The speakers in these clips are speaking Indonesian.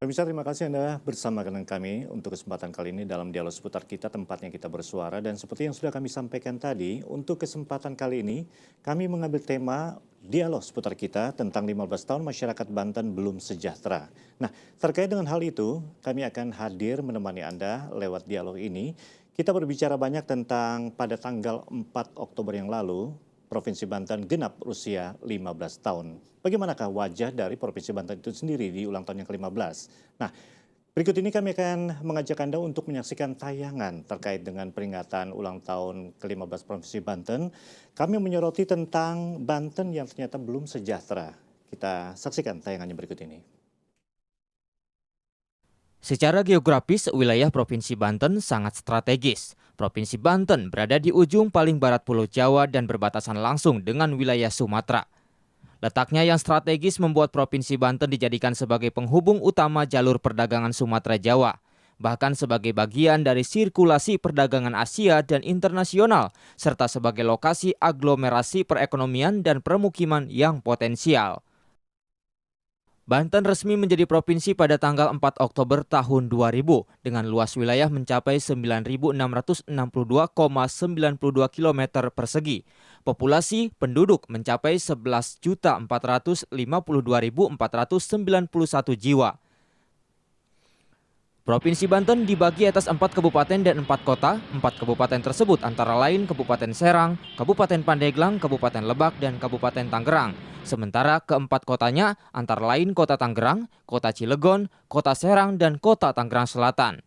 Pemirsa, terima kasih Anda bersama dengan kami untuk kesempatan kali ini dalam dialog seputar kita, tempatnya kita bersuara. Dan seperti yang sudah kami sampaikan tadi, untuk kesempatan kali ini kami mengambil tema dialog seputar kita tentang 15 tahun masyarakat Banten belum sejahtera. Nah, terkait dengan hal itu, kami akan hadir menemani Anda lewat dialog ini. Kita berbicara banyak tentang pada tanggal 4 Oktober yang lalu, Provinsi Banten genap usia 15 tahun. Bagaimanakah wajah dari Provinsi Banten itu sendiri di ulang tahun yang ke-15? Nah, berikut ini kami akan mengajak Anda untuk menyaksikan tayangan terkait dengan peringatan ulang tahun ke-15 Provinsi Banten. Kami menyoroti tentang Banten yang ternyata belum sejahtera. Kita saksikan tayangannya berikut ini. Secara geografis, wilayah Provinsi Banten sangat strategis. Provinsi Banten berada di ujung paling barat Pulau Jawa dan berbatasan langsung dengan wilayah Sumatera. Letaknya yang strategis membuat Provinsi Banten dijadikan sebagai penghubung utama jalur perdagangan Sumatera Jawa, bahkan sebagai bagian dari sirkulasi perdagangan Asia dan internasional, serta sebagai lokasi aglomerasi perekonomian dan permukiman yang potensial. Banten resmi menjadi provinsi pada tanggal 4 Oktober tahun 2000 dengan luas wilayah mencapai 9.662,92 km persegi. Populasi penduduk mencapai 11.452.491 jiwa. Provinsi Banten dibagi atas 4 kabupaten dan 4 kota. 4 kabupaten tersebut antara lain Kabupaten Serang, Kabupaten Pandeglang, Kabupaten Lebak, dan Kabupaten Tangerang. Sementara keempat kotanya antara lain Kota Tangerang, Kota Cilegon, Kota Serang, dan Kota Tangerang Selatan.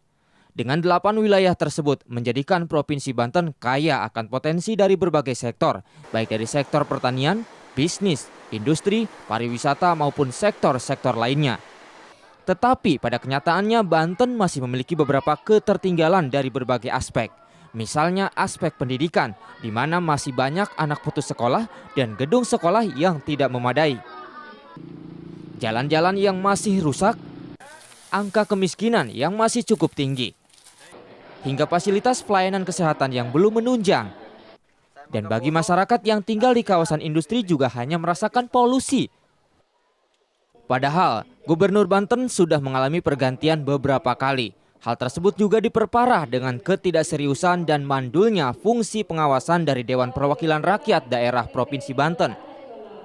Dengan 8 wilayah tersebut menjadikan Provinsi Banten kaya akan potensi dari berbagai sektor, baik dari sektor pertanian, bisnis, industri, pariwisata maupun sektor-sektor lainnya. Tetapi pada kenyataannya Banten masih memiliki beberapa ketertinggalan dari berbagai aspek. Misalnya aspek pendidikan, di mana masih banyak anak putus sekolah dan gedung sekolah yang tidak memadai. Jalan-jalan yang masih rusak, angka kemiskinan yang masih cukup tinggi, hingga fasilitas pelayanan kesehatan yang belum menunjang. Dan bagi masyarakat yang tinggal di kawasan industri juga hanya merasakan polusi. Padahal, Gubernur Banten sudah mengalami pergantian beberapa kali. Hal tersebut juga diperparah dengan ketidakseriusan dan mandulnya fungsi pengawasan dari Dewan Perwakilan Rakyat Daerah Provinsi Banten.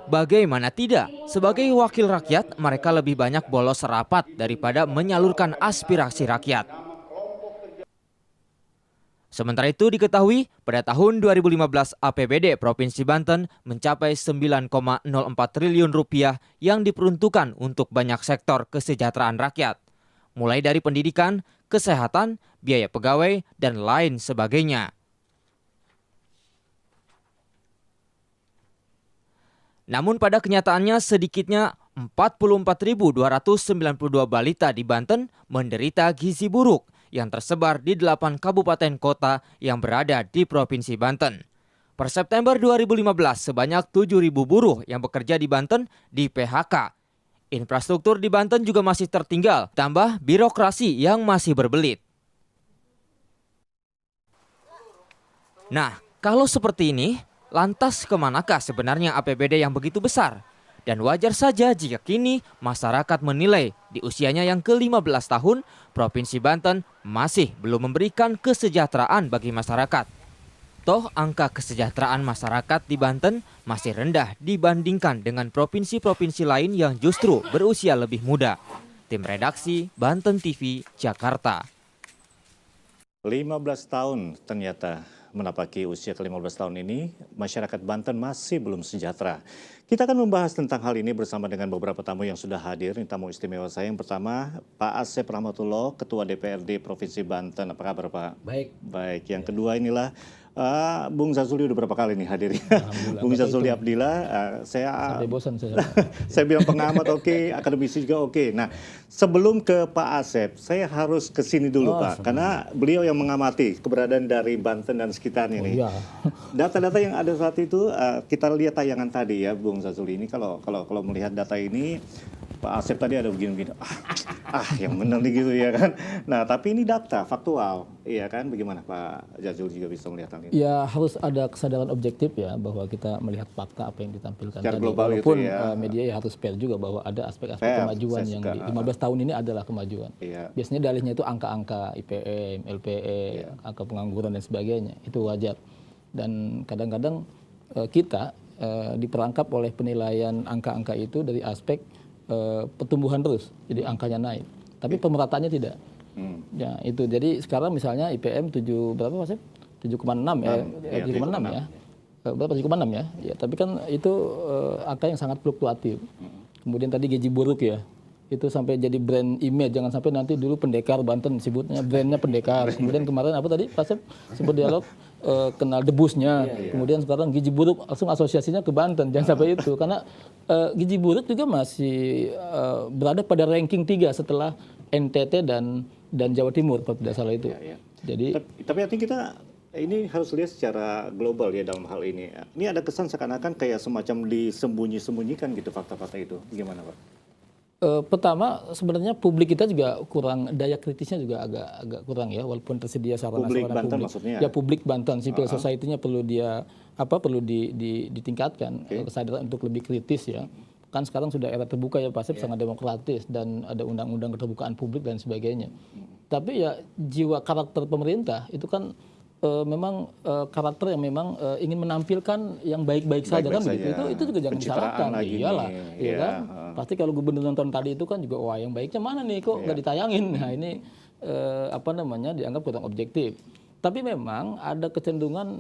Bagaimana tidak, sebagai wakil rakyat, mereka lebih banyak bolos rapat daripada menyalurkan aspirasi rakyat. Sementara itu diketahui pada tahun 2015 APBD Provinsi Banten mencapai 9,04 triliun rupiah yang diperuntukkan untuk banyak sektor kesejahteraan rakyat. Mulai dari pendidikan, kesehatan, biaya pegawai, dan lain sebagainya. Namun pada kenyataannya sedikitnya 44.292 balita di Banten menderita gizi buruk yang tersebar di 8 kabupaten kota yang berada di Provinsi Banten. Per September 2015, sebanyak 7.000 buruh yang bekerja di Banten di PHK. Infrastruktur di Banten juga masih tertinggal, tambah birokrasi yang masih berbelit. Nah, kalau seperti ini, lantas kemanakah sebenarnya APBD yang begitu besar? Dan wajar saja jika kini masyarakat menilai di usianya yang ke-15 tahun, Provinsi Banten masih belum memberikan kesejahteraan bagi masyarakat. Toh angka kesejahteraan masyarakat di Banten masih rendah dibandingkan dengan provinsi-provinsi lain yang justru berusia lebih muda. Tim redaksi Banten TV, Jakarta. 15 tahun ternyata menapaki usia ke-15 tahun ini, masyarakat Banten masih belum sejahtera. Kita akan membahas tentang hal ini bersama dengan beberapa tamu yang sudah hadir. Ini tamu istimewa saya. Yang pertama, Pak Asep Rahmatullah, Ketua DPRD Provinsi Banten. Apa kabar, Pak? Baik. Baik. Yang kedua inilah Bung Zazuli udah berapa kali nih hadir? Bung Zazuli Abdillah, Sampai bosan saya. saya bilang pengamat oke, akademisi juga oke. Nah, sebelum ke Pak Asep, saya harus ke sini dulu Pak, karena beliau yang mengamati keberadaan dari Banten dan sekitarnya nih. Iya. Data-data yang ada saat itu, kita lihat tayangan tadi ya, Bung Zazuli ini kalau melihat data ini, Pak Asep tadi ada begini-begini, yang benar nih gitu ya kan. Nah, tapi ini data faktual, iya kan? Bagaimana Pak Zazuli juga bisa melihat? ini? Ya harus ada kesadaran objektif ya bahwa kita melihat fakta apa yang ditampilkan Secara tadi. global Walaupun gitu ya. Media ya harus fair juga bahwa ada aspek-aspek Fair, kemajuan saya yang suka. di 15 tahun ini adalah kemajuan. Iya. Biasanya dalihnya itu angka-angka IPM, LPE, angka pengangguran dan sebagainya. Itu wajar. Dan kadang-kadang kita diperangkap oleh penilaian angka-angka itu dari aspek pertumbuhan terus. Jadi angkanya naik. Tapi pemerataannya tidak. Ya itu. Jadi sekarang misalnya IPM 7 berapa Mas? 7,6 ya. 7,6 ya. Berapa 7,6 ya? Ya, tapi kan itu angka yang sangat fluktuatif. Kemudian tadi gaji buruk ya. Itu sampai jadi brand image, jangan sampai nanti dulu Pendekar Banten sebutnya brandnya Pendekar. Kemudian kemarin apa tadi Pak Sep sebut dialog kenal debusnya. Kemudian sekarang gizi buruk langsung asosiasinya ke Banten. Jangan sampai itu karena gizi buruk juga masih berada pada ranking 3 setelah NTT dan Jawa Timur kalau tidak salah itu. Jadi tapi artinya kita ini harus lihat secara global ya dalam hal ini. Ini ada kesan seakan-akan kayak semacam disembunyi-sembunyikan gitu fakta-fakta itu. Gimana Pak? Pertama sebenarnya publik kita juga kurang, daya kritisnya juga agak kurang ya, walaupun tersedia sarana-sarana Publik Banten publik. maksudnya? Ya publik Banten, civil society-nya perlu ditingkatkan kesadaran untuk lebih kritis ya. Kan sekarang sudah era terbuka ya Pak Sep, sangat demokratis dan ada undang-undang keterbukaan publik dan sebagainya. Tapi ya jiwa karakter pemerintah itu kan memang karakter yang memang ingin menampilkan yang baik-baik saja kan begitu. Itu juga jangan disalahkan. Iyalah, ya kan. Pasti kalau gubernur nonton tadi itu kan juga wah yang baiknya mana nih kok nggak ditayangin. Nah ini dianggap kurang objektif. Tapi memang ada kecenderungan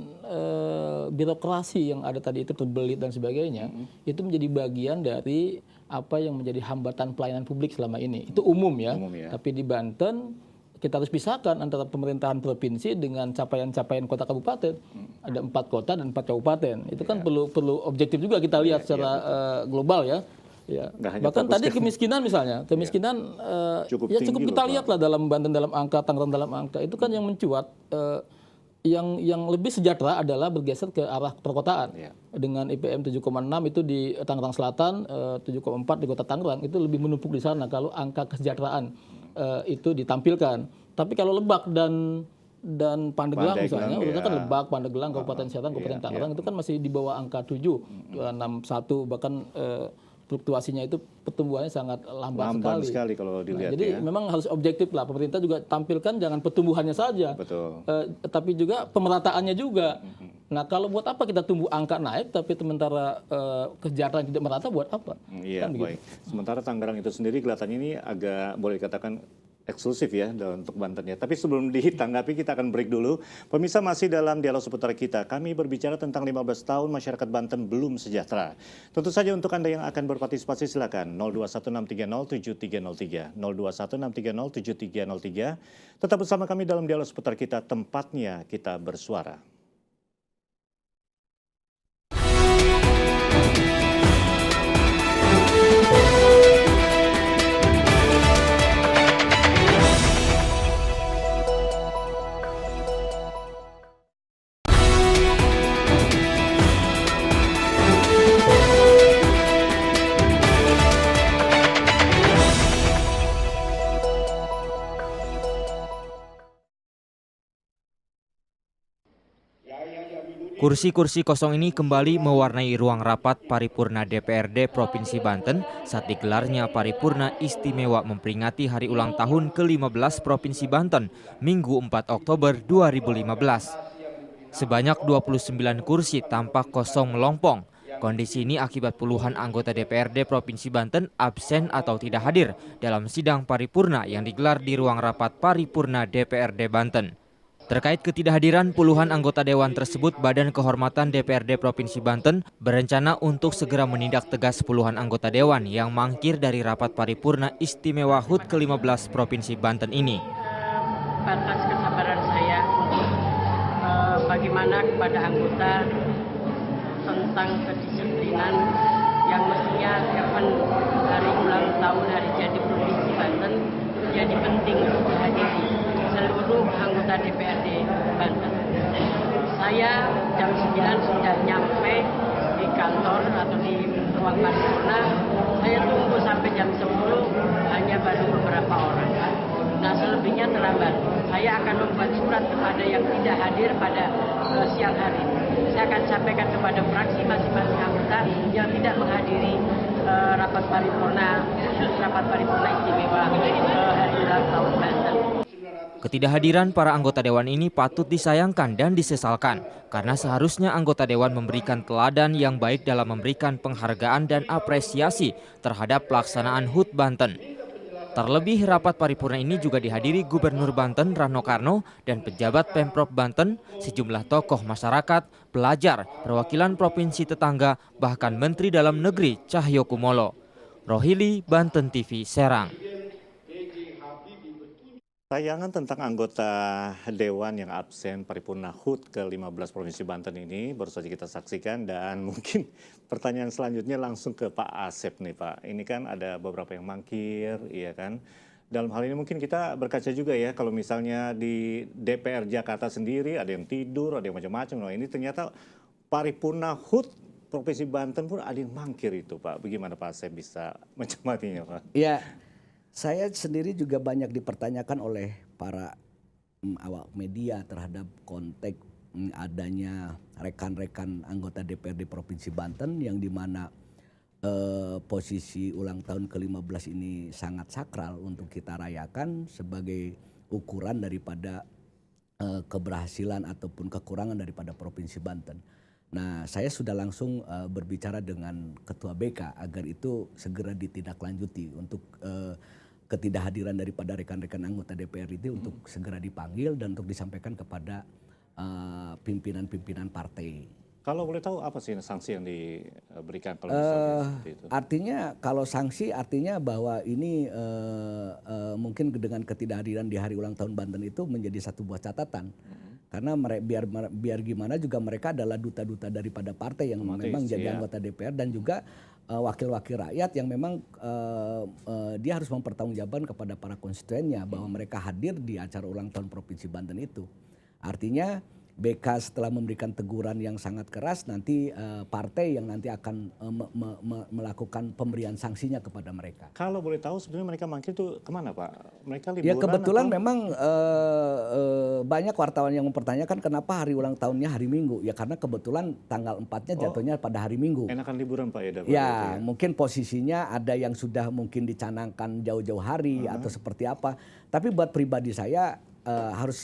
birokrasi yang ada tadi itu terbelit dan sebagainya. Itu menjadi bagian dari apa yang menjadi hambatan pelayanan publik selama ini. Itu umum ya. Tapi di Banten kita harus pisahkan antara pemerintahan provinsi dengan capaian-capaian kota kabupaten. Ada 4 kota dan 4 kabupaten. Itu kan perlu objektif juga kita lihat secara global ya. Ya. Bahkan tadi kemiskinan misalnya, cukup kita lihat lah dalam Banten dalam angka, Tangerang dalam angka itu kan yang mencuat yang lebih sejahtera adalah bergeser ke arah perkotaan. Dengan IPM 7,6 itu di Tangerang Selatan, 7,4 di Kota Tangerang itu lebih menumpuk di sana kalau angka kesejahteraan itu ditampilkan. Tapi kalau Lebak dan Pandeglang misalnya, urutan kan Lebak, Pandeglang, Kabupaten Serang, Kabupaten Tangerang itu kan masih di bawah angka 7, 61 bahkan fluktuasinya itu pertumbuhannya sangat lambat sekali kalau dilihat. Jadi memang harus objektif lah. Pemerintah juga tampilkan jangan pertumbuhannya saja, tapi juga pemerataannya juga. Nah kalau buat apa kita tumbuh angka naik tapi sementara kesejahteraan tidak merata, buat apa? Iya, kan baik. Sementara Tangerang itu sendiri kelihatannya ini agak boleh dikatakan eksklusif ya untuk Banten ya. Tapi sebelum ditanggapi kita akan break dulu. Pemirsa masih dalam dialog seputar kita. Kami berbicara tentang 15 tahun masyarakat Banten belum sejahtera. Tentu saja untuk Anda yang akan berpartisipasi silakan 0216307303, 0216307303. Tetap bersama kami dalam dialog seputar kita, tempatnya kita bersuara. Kursi-kursi kosong ini kembali mewarnai ruang rapat paripurna DPRD Provinsi Banten saat digelarnya paripurna istimewa memperingati hari ulang tahun ke-15 Provinsi Banten, Minggu 4 Oktober 2015. Sebanyak 29 kursi tampak kosong melompong. Kondisi ini akibat puluhan anggota DPRD Provinsi Banten absen atau tidak hadir dalam sidang paripurna yang digelar di ruang rapat paripurna DPRD Banten. Terkait ketidakhadiran puluhan anggota dewan tersebut, Badan Kehormatan DPRD Provinsi Banten berencana untuk segera menindak tegas puluhan anggota dewan yang mangkir dari rapat paripurna istimewa HUT ke-15 Provinsi Banten ini. Batas kesabaran saya untuk bagaimana kepada anggota tentang kedisiplinan yang mestinya kapan hari ulang tahun hari jadi Provinsi Banten menjadi penting untuk dihadiri seluruh anggota DPRD Banten. Saya jam 9 sudah nyampe di kantor atau di ruang paripurna. Saya tunggu sampai jam 10, hanya baru beberapa orang. Nah, selebihnya terlambat. Saya akan membuat surat kepada yang tidak hadir pada siang hari. Saya akan sampaikan kepada fraksi masing-masing anggota yang tidak menghadiri rapat paripurna, khusus rapat paripurna istimewa hari ulang tahun Banten. Ketidakhadiran para anggota dewan ini patut disayangkan dan disesalkan karena seharusnya anggota dewan memberikan teladan yang baik dalam memberikan penghargaan dan apresiasi terhadap pelaksanaan HUT Banten. Terlebih rapat paripurna ini juga dihadiri Gubernur Banten Rano Karno dan pejabat Pemprov Banten, sejumlah tokoh masyarakat, pelajar, perwakilan provinsi tetangga, bahkan Menteri Dalam Negeri Cahyokumolo. Rohili, Banten TV, Serang. Tayangan tentang anggota Dewan yang absen paripurna HUT ke-15 Provinsi Banten ini baru saja kita saksikan, dan mungkin pertanyaan selanjutnya langsung ke Pak Asep nih Pak. Ini kan ada beberapa yang mangkir, iya kan. Dalam hal ini mungkin kita berkaca juga ya, kalau misalnya di DPR Jakarta sendiri ada yang tidur, ada yang macam-macam. Nah ini ternyata paripurna HUT Provinsi Banten pun ada yang mangkir itu Pak. Bagaimana Pak Asep bisa mencermatinya Pak? Ya, saya sendiri juga banyak dipertanyakan oleh para awak media terhadap konteks adanya rekan-rekan anggota DPRD Provinsi Banten yang dimana posisi ulang tahun ke-15 ini sangat sakral untuk kita rayakan sebagai ukuran daripada keberhasilan ataupun kekurangan daripada Provinsi Banten. Nah, saya sudah langsung berbicara dengan Ketua BK agar itu segera ditindaklanjuti untuk ketidakhadiran daripada rekan-rekan anggota DPR itu untuk segera dipanggil dan untuk disampaikan kepada pimpinan-pimpinan partai. Kalau boleh tahu apa sih sanksi yang diberikan kalau misalnya seperti itu? Artinya kalau sanksi artinya bahwa ini mungkin dengan ketidakhadiran di hari ulang tahun Banten itu menjadi satu buah catatan. Karena biar gimana juga mereka adalah duta-duta daripada partai yang memang jadi anggota DPR dan juga wakil-wakil rakyat yang memang dia harus mempertanggungjawabkan kepada para konstituennya bahwa mereka hadir di acara ulang tahun Provinsi Banten itu. Artinya BK setelah memberikan teguran yang sangat keras, nanti partai yang nanti akan melakukan pemberian sanksinya kepada mereka. Kalau boleh tahu sebenarnya mereka mangkir itu kemana Pak? Mereka liburan? Ya kebetulan atau? Memang banyak wartawan yang mempertanyakan kenapa hari ulang tahunnya hari Minggu. Ya karena kebetulan tanggal 4-nya jatuhnya pada hari Minggu. Enakan liburan Pak ya? Ya mungkin posisinya ada yang sudah mungkin dicanangkan jauh-jauh hari atau seperti apa. Tapi buat pribadi saya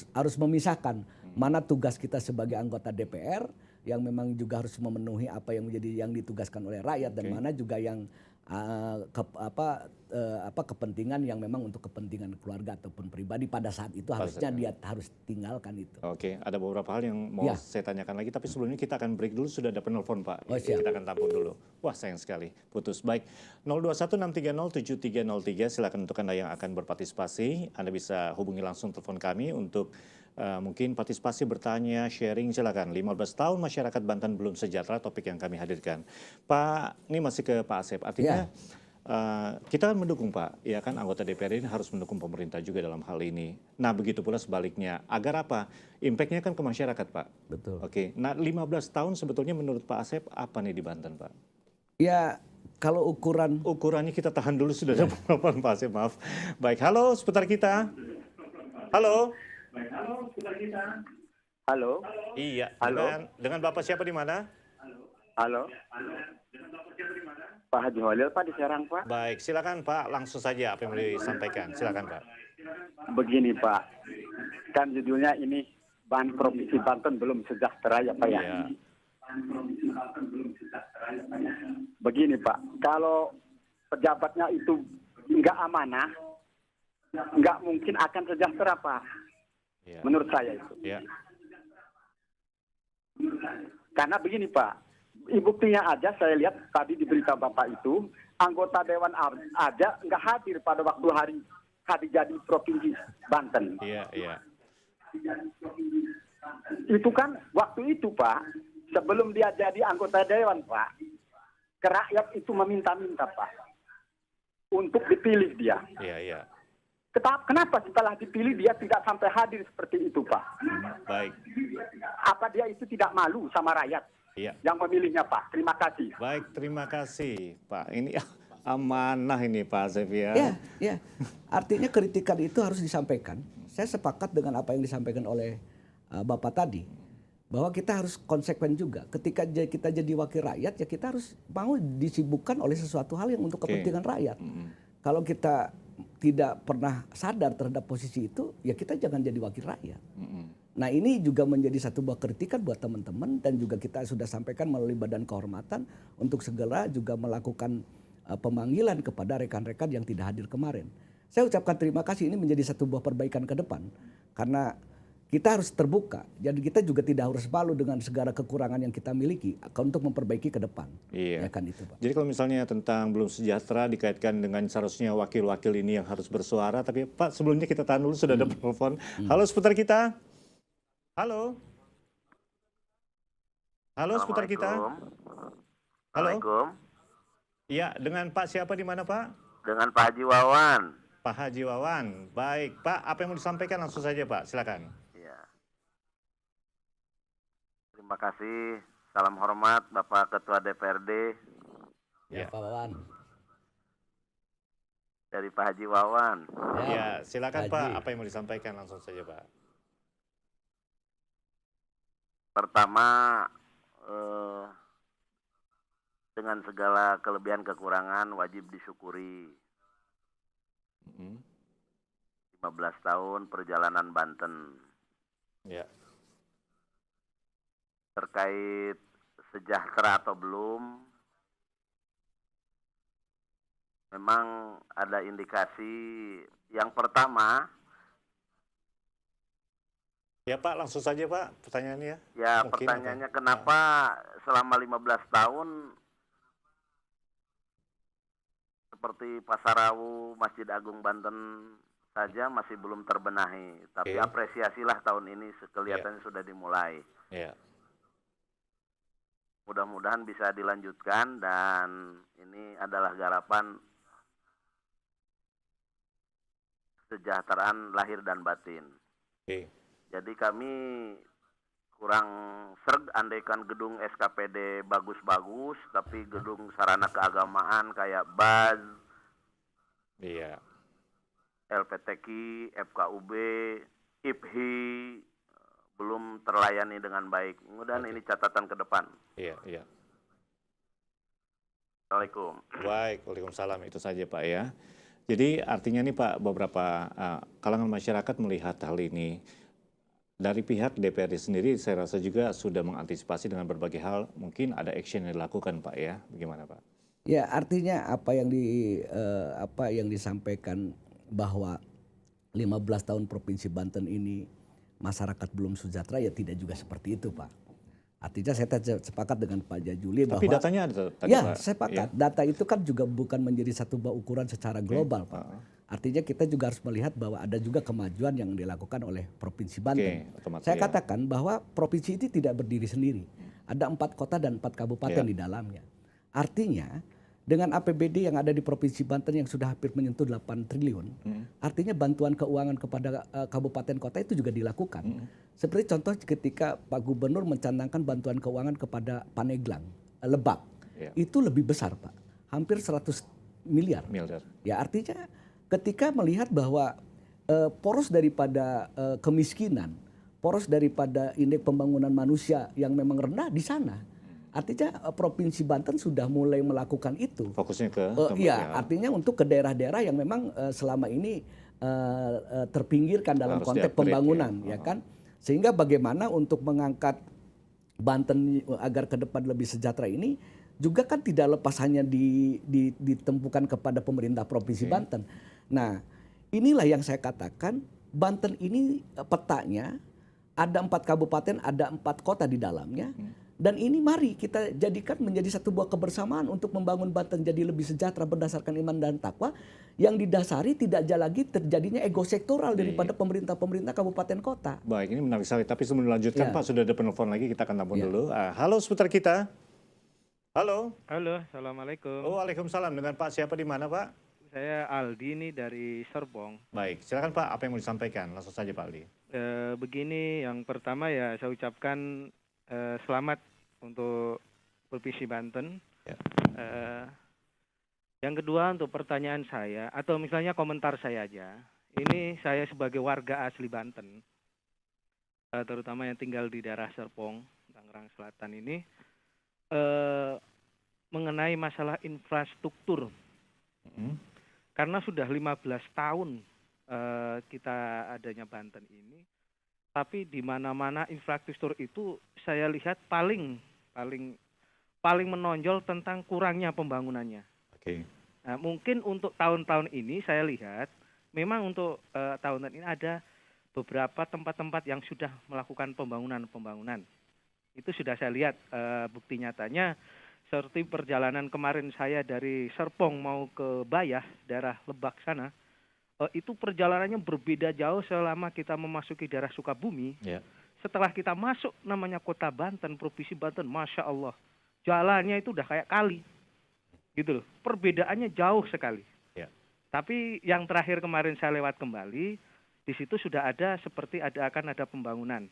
harus memisahkan mana tugas kita sebagai anggota DPR yang memang juga harus memenuhi apa yang menjadi yang ditugaskan oleh rakyat dan mana juga yang kepentingan yang memang untuk kepentingan keluarga ataupun pribadi pada saat itu harusnya dia harus tinggalkan itu. Oke, ada beberapa hal yang mau saya tanyakan lagi, tapi sebelumnya kita akan break dulu. Sudah ada penelpon Pak. Kita akan tampung dulu. Wah sayang sekali, putus. Baik, 0216307303 silakan untuk Anda yang akan berpartisipasi. Anda bisa hubungi langsung telepon kami untuk mungkin partisipasi, bertanya, sharing, silakan. 15 tahun masyarakat Banten belum sejahtera, topik yang kami hadirkan. Pak, ini masih ke Pak Asep. Artinya kita kan mendukung Pak, ya kan anggota DPR ini harus mendukung pemerintah juga dalam hal ini. Nah begitu pula sebaliknya. Agar apa? Impact-nya kan ke masyarakat Pak. Betul. Oke, nah 15 tahun sebetulnya menurut Pak Asep apa nih di Banten Pak? Ya kalau ukurannya kita tahan dulu, sudah ada penelpon Pak Asep, maaf. Baik, halo seputar kita. Halo. Halo. Iya. Halo. Dengan Bapak siapa di mana? Halo. Pak Haji Holil Pak di Serang Pak. Baik, silakan Pak, langsung saja apa yang mau disampaikan. Silakan Pak. Begini Pak, kan judulnya ini Ban Provinsi Banten belum sejahtera ya Pak ya. Iya. Begini Pak, kalau pejabatnya itu nggak amanah, nggak mungkin akan sejahtera Pak. Iya. Menurut saya itu. Iya. Karena begini Pak, buktinya aja saya lihat tadi di berita Bapak itu, anggota Dewan aja nggak hadir pada waktu hari jadi Provinsi Banten. Iya, iya. Itu kan waktu itu Pak, sebelum dia jadi anggota Dewan Pak, ke rakyat itu meminta-minta Pak, untuk dipilih dia. Iya, iya. Kenapa setelah dipilih dia tidak sampai hadir seperti itu Pak? Baik. Apa dia itu tidak malu sama rakyat? Iya. Yang memilihnya Pak. Terima kasih. Baik, terima kasih Pak. Ini amanah ini Pak Asep ya. Ya, ya. Artinya kritikan itu harus disampaikan. Saya sepakat dengan apa yang disampaikan oleh Bapak tadi, bahwa kita harus konsekuen juga. Ketika kita jadi wakil rakyat, ya kita harus mau disibukkan oleh sesuatu hal yang untuk kepentingan rakyat. Kalau kita tidak pernah sadar terhadap posisi itu, ya kita jangan jadi wakil rakyat. Nah ini juga menjadi satu buah kritikan buat teman-teman, dan juga kita sudah sampaikan melalui Badan Kehormatan untuk segera juga melakukan pemanggilan kepada rekan-rekan yang tidak hadir kemarin. Saya ucapkan terima kasih, ini menjadi satu buah perbaikan ke depan. Karena kita harus terbuka, jadi kita juga tidak harus malu dengan segala kekurangan yang kita miliki untuk memperbaiki ke depan. Iya. Ya kan itu, Pak. Jadi kalau misalnya tentang belum sejahtera dikaitkan dengan seharusnya wakil-wakil ini yang harus bersuara, tapi Pak sebelumnya kita tahan dulu, sudah ada telepon. Halo seputar kita. Halo. Halo seputar kita. Halo. Assalamualaikum. Iya, dengan Pak siapa di mana Pak? Dengan Pak Haji Wawan. Pak Haji Wawan. Baik Pak, apa yang mau disampaikan langsung saja Pak, silakan. Ya. Terima kasih. Salam hormat Bapak Ketua DPRD Ya. Pak Wawan. dari Pak Haji Wawan. Ya, silakan Haji. Pak, apa yang mau disampaikan langsung saja Pak. Pertama, dengan segala kelebihan kekurangan wajib disyukuri. 15 tahun perjalanan Banten. Ya. Terkait sejahtera atau belum, memang ada indikasi. Yang pertama, Ya Pak, langsung saja Pak pertanyaannya. ya Mungkin pertanyaannya apa? kenapa selama 15 tahun seperti Pasar Rawu, Masjid Agung Banten saja masih belum terbenahi. Tapi Oke. apresiasilah tahun ini kelihatannya sudah dimulai. Ya. Mudah-mudahan bisa dilanjutkan, dan ini adalah garapan kesejahteraan lahir dan batin. Oke. Jadi kami kurang serg andaikan gedung SKPD bagus-bagus, tapi gedung sarana keagamaan kayak BAZ, Iya. LPTQ, FKUB, IPHI belum terlayani dengan baik. Mudah-mudahan ini catatan ke depan. Iya, iya. Assalamualaikum. Baik, waalaikumsalam, itu saja Pak ya. Jadi artinya nih Pak, beberapa kalangan masyarakat melihat hal ini. Dari pihak DPRD sendiri saya rasa juga sudah mengantisipasi dengan berbagai hal, mungkin ada action yang dilakukan Pak ya. Bagaimana Pak? Ya artinya apa yang disampaikan bahwa 15 tahun Provinsi Banten ini masyarakat belum sejahtera, ya tidak juga seperti itu Pak. Artinya saya sepakat dengan Pak Jajuli Tapi bahwa datanya ada tadi ya, Pak. saya sepakat. Data itu kan juga bukan menjadi satu buah ukuran secara global, Pak. Artinya kita juga harus melihat bahwa ada juga kemajuan yang dilakukan oleh Provinsi Banten. otomatis Saya ya. katakan bahwa provinsi ini tidak berdiri sendiri. Ada 4 kota dan 4 kabupaten di dalamnya. Artinya dengan APBD yang ada di Provinsi Banten yang sudah hampir menyentuh 8 triliun, artinya bantuan keuangan kepada kabupaten kota itu juga dilakukan. Seperti contoh ketika Pak Gubernur mencanangkan bantuan keuangan kepada Pandeglang, Lebak, itu lebih besar Pak, hampir 100 miliar. Ya artinya ketika melihat bahwa poros daripada kemiskinan, poros daripada indeks pembangunan manusia yang memang rendah di sana, artinya Provinsi Banten sudah mulai melakukan itu. Fokusnya ke Iya, artinya untuk ke daerah-daerah yang memang selama ini terpinggirkan dalam Harus konteks di-upgrade, pembangunan, ya kan? Sehingga bagaimana untuk mengangkat Banten agar ke depan lebih sejahtera ini juga kan tidak lepas hanya ditempukan kepada pemerintah Provinsi Banten. Nah, inilah yang saya katakan, Banten ini petanya ada 4 kabupaten, ada 4 kota di dalamnya. Dan ini mari kita jadikan menjadi satu buah kebersamaan untuk membangun Banten jadi lebih sejahtera berdasarkan iman dan takwa yang didasari tidak lagi terjadinya ego sektoral daripada pemerintah-pemerintah kabupaten kota. Baik, ini menarik sekali. Tapi sebelum dilanjutkan Pak, sudah ada penelpon lagi, kita akan tampung dulu. Halo seputar kita. Halo. Halo, assalamualaikum. Oh, waalaikumsalam. Dengan Pak siapa di mana Pak? Saya Aldi nih dari Serpong. Baik, silakan Pak. Apa yang mau disampaikan? Langsung saja Pak Aldi. Begini, yang pertama ya saya ucapkan selamat untuk Provinsi Banten. Yang kedua untuk pertanyaan saya atau misalnya komentar saya aja. Ini saya sebagai warga asli Banten, terutama yang tinggal di daerah Serpong, Tangerang Selatan ini, mengenai masalah infrastruktur. Karena sudah 15 tahun kita adanya Banten ini, tapi di mana-mana infrastruktur itu saya lihat paling menonjol tentang kurangnya pembangunannya. Oke. Nah, mungkin untuk tahun-tahun ini saya lihat memang untuk tahunan ini ada beberapa tempat-tempat yang sudah melakukan pembangunan. Itu sudah saya lihat bukti nyatanya, seperti perjalanan kemarin saya dari Serpong mau ke Bayah, daerah Lebak sana, itu perjalanannya berbeda jauh selama kita memasuki daerah Sukabumi. Ya. Setelah kita masuk namanya kota Banten, Provinsi Banten, Masya Allah, jalannya itu udah kayak kali. Gitu loh, perbedaannya jauh sekali. Ya. Tapi yang terakhir kemarin saya lewat kembali, di situ sudah ada seperti akan ada pembangunan.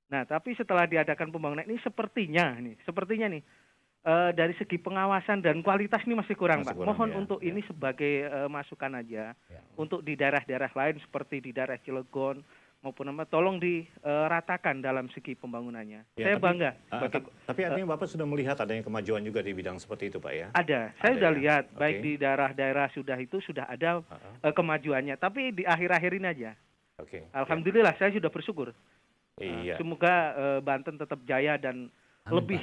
Nah, tapi setelah diadakan pembangunan ini sepertinya nih dari segi pengawasan dan kualitas ini masih kurang, Pak. Mohon ya, untuk ini sebagai masukan aja untuk di daerah-daerah lain seperti di daerah Cilegon maupun tolong diratakan dalam segi pembangunannya. Ya, saya bangga. Tapi artinya Bapak sudah melihat adanya kemajuan juga di bidang seperti itu, Pak ya? Saya sudah ya? lihat, baik di daerah-daerah sudah ada kemajuannya. Tapi di akhir-akhir ini aja. Oke. Alhamdulillah, saya sudah bersyukur. Iya. Semoga Banten tetap jaya dan lebih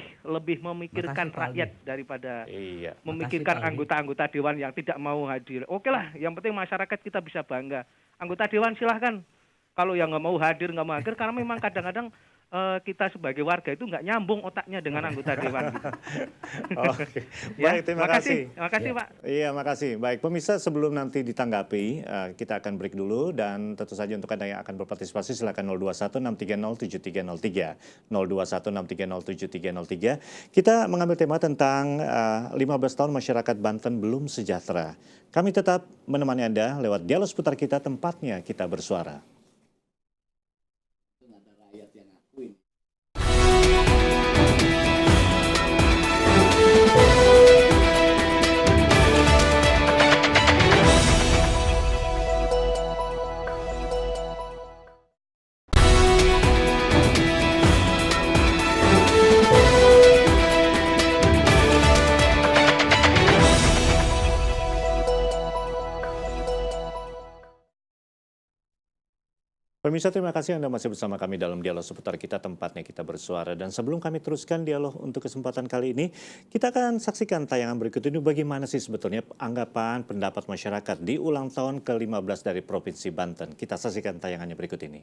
memikirkan Makasih, rakyat daripada Iya. memikirkan Makasih, Pak anggota-anggota dewan yang tidak mau hadir. Oke lah, yang penting masyarakat kita bisa bangga. Anggota dewan silahkan. Kalau yang nggak mau hadir, karena memang kadang-kadang kita sebagai warga itu nggak nyambung otaknya dengan anggota dewan. Gitu. Oke. Baik, terima kasih. Terima kasih, Pak. Iya, makasih. Baik, pemirsa, sebelum nanti ditanggapi, kita akan break dulu, dan tentu saja untuk Anda yang akan berpartisipasi silakan 021-630-7303, 021-630-7303. Kita mengambil tema tentang 15 tahun masyarakat Banten belum sejahtera. Kami tetap menemani Anda lewat dialog seputar kita, tempatnya kita bersuara. Pemirsa, terima kasih Anda masih bersama kami dalam dialog seputar kita, tempatnya kita bersuara. Dan sebelum kami teruskan dialog untuk kesempatan kali ini, kita akan saksikan tayangan berikut ini bagaimana sih sebetulnya anggapan pendapat masyarakat di ulang tahun ke-15 dari Provinsi Banten. Kita saksikan tayangannya berikut ini.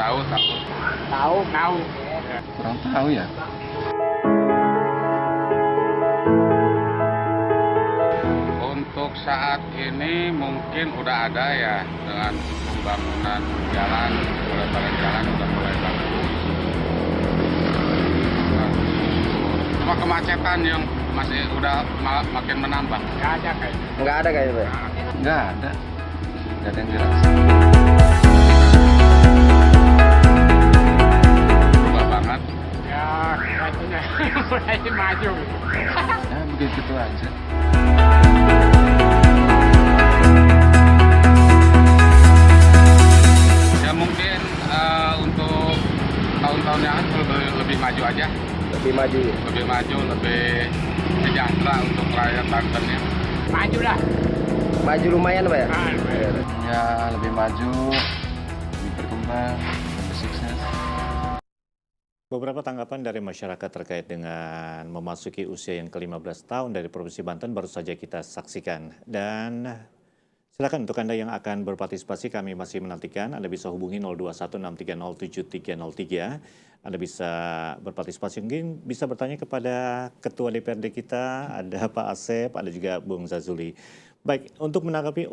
Tahu. Kurang tahu ya. Untuk saat ini mungkin udah ada ya, dengan pembangunan jalan, jalan udah mulai bagus. Cuma kemacetan yang masih udah makin menambah. Nggak ada kayaknya, Pak? Nggak ada yang dirasakan. Berubah banget. Ya, kayaknya mulai maju. Ya begitu aja. Ya mungkin untuk tahun-tahun yang akan lebih maju aja. Lebih maju. Lebih sejahtera untuk rakyat Banten ya. Maju lah. Maju lumayan, Pak ya? Ya lebih maju, lebih berkembang, lebih sukses. Beberapa tanggapan dari masyarakat terkait dengan memasuki usia yang ke-15 tahun dari Provinsi Banten baru saja kita saksikan. Dan silakan untuk Anda yang akan berpartisipasi, kami masih menantikan. Anda bisa hubungi 021-630-7303. Anda bisa berpartisipasi, mungkin bisa bertanya kepada Ketua DPRD kita, ada Pak Asep, ada juga Bung Zazuli. Baik, untuk menanggapi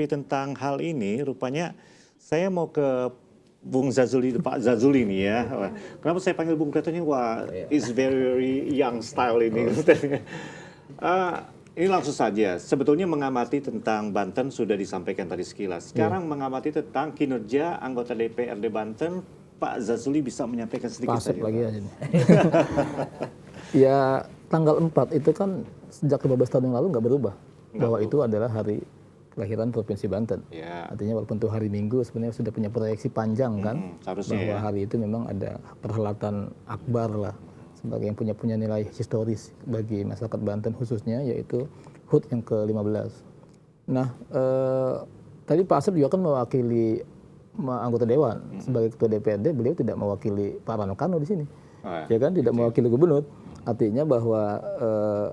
tentang hal ini, rupanya saya mau ke Bung Zazuli, Pak Zazuli nih ya. Kenapa saya panggil Bung Kelihatannya, wah, is very young style ini. Ini langsung saja, sebetulnya mengamati tentang Banten sudah disampaikan tadi sekilas. Sekarang mengamati tentang kinerja anggota DPRD Banten Pak Zazuli bisa menyampaikan sedikit Pak Asep saja. lagi Pak. aja nih. Ya tanggal 4 itu kan sejak 15 tahun yang lalu nggak berubah bahwa itu adalah hari kelahiran Provinsi Banten. Ya. Artinya walaupun itu hari Minggu sebenarnya sudah punya proyeksi panjang kan Seharusnya bahwa ya. hari itu memang ada perhelatan akbar lah sebagai yang punya nilai historis bagi masyarakat Banten khususnya yaitu HUT yang ke-15. Nah, tadi Pak Asep juga kan mewakili anggota dewan sebagai ketua DPRD, beliau tidak mewakili Pak Rano Karno di sini. Ya kan tidak mewakili gubernur. Artinya bahwa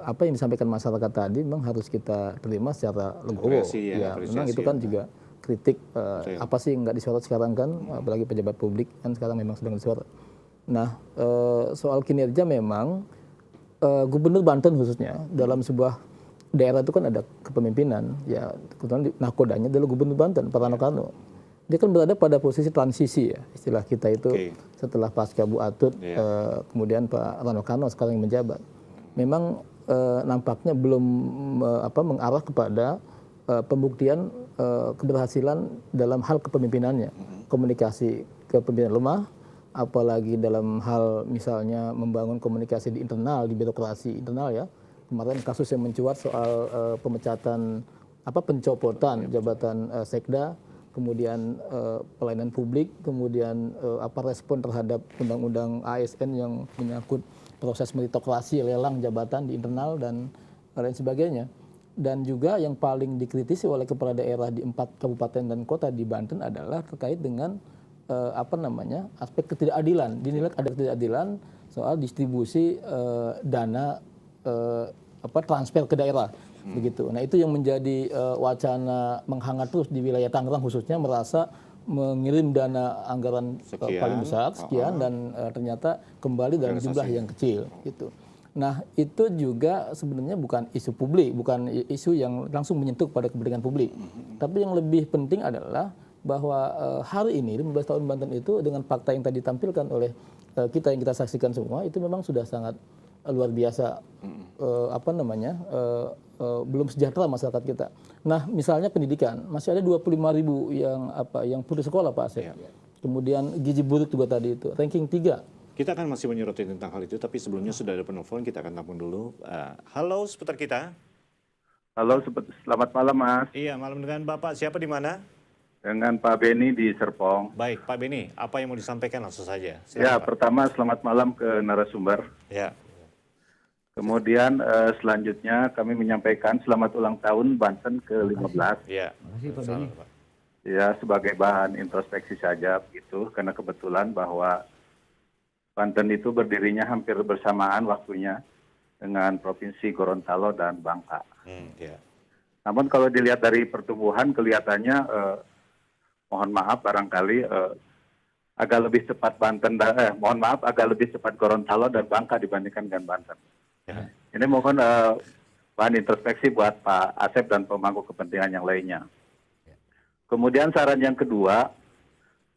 apa yang disampaikan masyarakat tadi memang harus kita terima secara legowo. Ya, memang itu kan juga kritik apa sih nggak disorot sekarang kan, apalagi pejabat publik kan sekarang memang sedang disorot. Nah, soal kinerja memang gubernur Banten khususnya dalam sebuah daerah itu kan ada kepemimpinan, ya kebetulan nakodanya adalah gubernur Banten, Pak Rano Karno. Dia kan berada pada posisi transisi ya, istilah kita itu setelah pasca Bu Atut, kemudian Pak Rano Karno sekarang yang menjabat. Memang nampaknya belum mengarah kepada pembuktian keberhasilan dalam hal kepemimpinannya. Komunikasi kepemimpinan lemah, apalagi dalam hal misalnya membangun komunikasi di internal, di birokrasi internal ya. Kemarin kasus yang mencuat soal pemecatan, pencopotan jabatan sekda, kemudian pelayanan publik, kemudian respon terhadap undang-undang ASN yang menyangkut proses meritokrasi, lelang jabatan di internal dan lain sebagainya. Dan juga yang paling dikritisi oleh kepala daerah di 4 kabupaten dan kota di Banten adalah terkait dengan aspek ketidakadilan. Dinilai ada ketidakadilan soal distribusi dana transfer ke daerah. Begitu. Nah itu yang menjadi wacana menghangat terus di wilayah Tangerang khususnya, merasa mengirim dana anggaran paling besar sekian dan ternyata kembali dalam jumlah yang kecil gitu. Nah itu juga sebenarnya bukan isu publik, bukan isu yang langsung menyentuh pada kepentingan publik. Tapi yang lebih penting adalah bahwa hari ini 15 tahun Banten itu dengan fakta yang tadi ditampilkan oleh kita yang kita saksikan semua itu memang sudah sangat luar biasa belum sejahtera masyarakat kita. Nah, misalnya pendidikan, masih ada 25.000 yang putus sekolah Pak Asep. Kemudian gizi buruk juga tadi itu, ranking 3. Kita akan masih menyoroti tentang hal itu, tapi sebelumnya sudah ada penelpon, kita akan tampung dulu. Halo seputar kita. Halo, selamat malam Mas. Iya, malam dengan Bapak. Siapa di mana? Dengan Pak Beni di Serpong. Baik, Pak Beni, apa yang mau disampaikan langsung saja. Silakan, ya, Pak. Pertama selamat malam ke narasumber. Ya. Kemudian selanjutnya kami menyampaikan selamat ulang tahun Banten ke-15. Ya. Terima kasih Pak Beni. Ya, sebagai bahan introspeksi saja begitu, karena kebetulan bahwa Banten itu berdirinya hampir bersamaan waktunya dengan Provinsi Gorontalo dan Bangka. Namun kalau dilihat dari pertumbuhan kelihatannya mohon maaf barangkali agak lebih cepat agak lebih cepat Gorontalo dan Bangka dibandingkan dengan Banten. Ya. Ini mohon bahan introspeksi buat Pak Asep dan pemangku kepentingan yang lainnya. Kemudian saran yang kedua,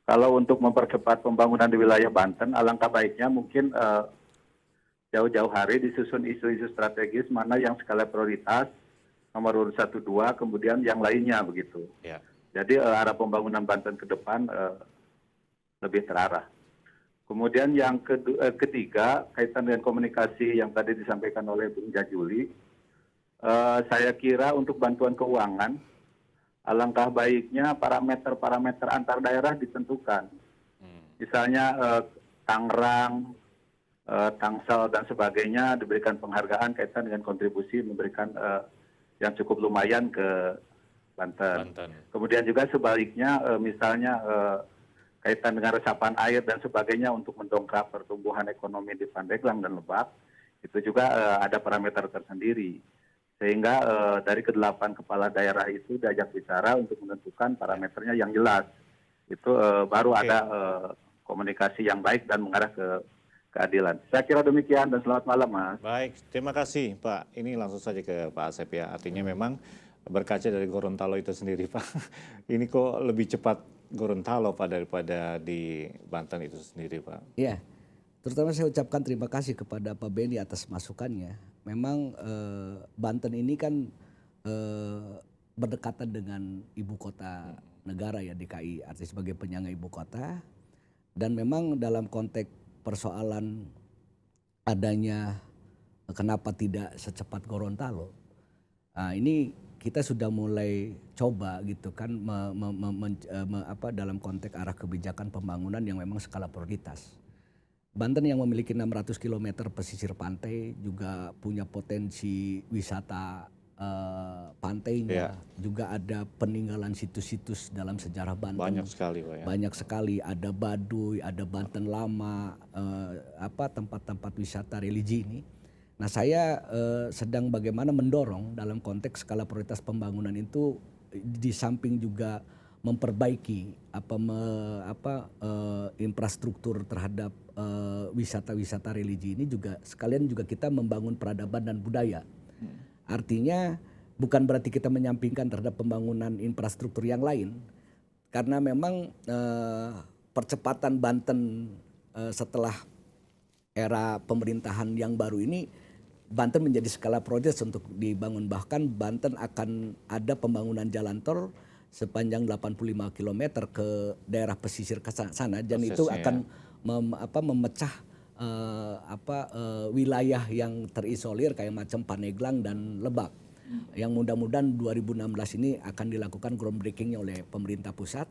kalau untuk mempercepat pembangunan di wilayah Banten, alangkah baiknya mungkin jauh-jauh hari disusun isu-isu strategis mana yang skala prioritas, nomor urut 1, 2, kemudian yang lainnya begitu. Ya. Jadi arah pembangunan Banten ke depan lebih terarah. Kemudian yang ketiga, kaitan dengan komunikasi yang tadi disampaikan oleh Bung Jajuli, saya kira untuk bantuan keuangan, alangkah baiknya parameter-parameter antar daerah ditentukan. Misalnya Tangerang, Tangsel, dan sebagainya diberikan penghargaan kaitan dengan kontribusi memberikan yang cukup lumayan ke Banten. Kemudian juga sebaliknya misalnya kaitan dengan resapan air dan sebagainya untuk mendongkrak pertumbuhan ekonomi di Pandeglang dan Lebak, itu juga ada parameter tersendiri. Sehingga dari ke-8 kepala daerah itu diajak bicara untuk menentukan parameternya yang jelas. Itu baru ada komunikasi yang baik dan mengarah ke keadilan. Saya kira demikian dan selamat malam Mas. Baik, terima kasih Pak. Ini langsung saja ke Pak Asep ya. Artinya memang berkaca dari Gorontalo itu sendiri Pak. Ini kok lebih cepat Gorontalo Pak daripada di Banten itu sendiri Pak. Iya, terutama saya ucapkan terima kasih kepada Pak Beni atas masukannya. Memang Banten ini kan berdekatan dengan ibu kota negara ya, DKI, artinya sebagai penyangga ibu kota. Dan memang dalam konteks persoalan adanya kenapa tidak secepat Gorontalo, ini kita sudah mulai coba gitu kan dalam konteks arah kebijakan pembangunan yang memang skala prioritas. Banten yang memiliki 600 km pesisir pantai juga punya potensi wisata pantainya, juga ada peninggalan situs-situs dalam sejarah Banten. Banyak sekali, Pak ya. Banyak sekali, ada Baduy, ada Banten Lama, tempat-tempat wisata religi ini. Nah, saya sedang bagaimana mendorong dalam konteks skala prioritas pembangunan itu, di samping juga memperbaiki infrastruktur terhadap wisata-wisata religi ini, juga sekalian juga kita membangun peradaban dan budaya. Artinya bukan berarti kita menyampingkan terhadap pembangunan infrastruktur yang lain, karena memang percepatan Banten setelah era pemerintahan yang baru ini, Banten menjadi skala prioritas untuk dibangun. Bahkan Banten akan ada pembangunan jalan tol sepanjang 85 km ke daerah pesisir ke sana, dan itu akan memecah wilayah yang terisolir kayak macam Pandeglang dan Lebak, yang mudah-mudahan 2016 ini akan dilakukan groundbreakingnya oleh pemerintah pusat.